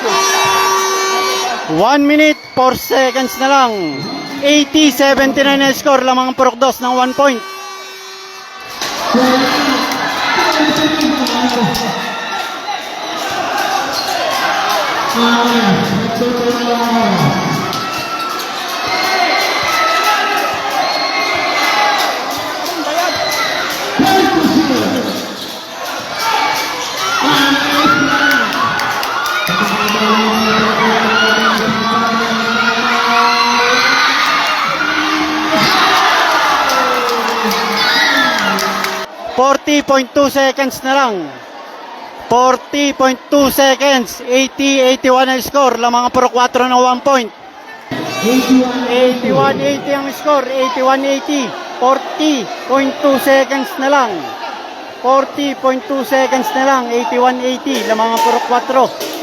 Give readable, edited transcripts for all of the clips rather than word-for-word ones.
1 minute, 4 seconds na lang. 80-79 na score. Lamang ang Purok 2 ng 1 point. .2 seconds na lang. 40.2 seconds. 80-81 ang score. Lamang ang Purok 4 ng 1 point. 81-80 ang score. 81-80. 40.2 seconds na lang. 40.2 seconds na lang. 81-80. Lamang ang Purok 4.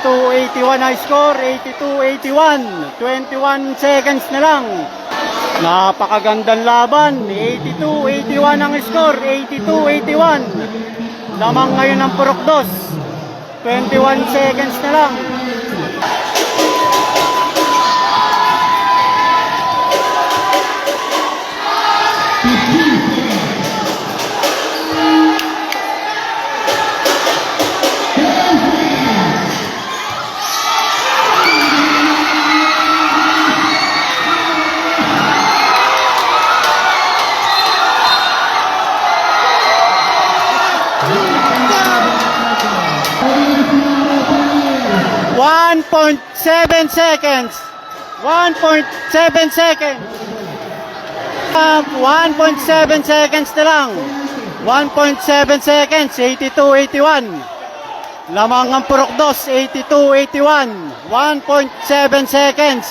.81 high score, 82-81, 21 seconds na lang. Napakagandang laban, 82-81 ang score, 82-81. Lamang ngayon ang Purok 2, 21 seconds na lang. .7 seconds. 1.7 seconds. 1.7 seconds na lang. 1.7 seconds. 82-81. Lamang ang Purok 2. 82-81. 1.7 seconds.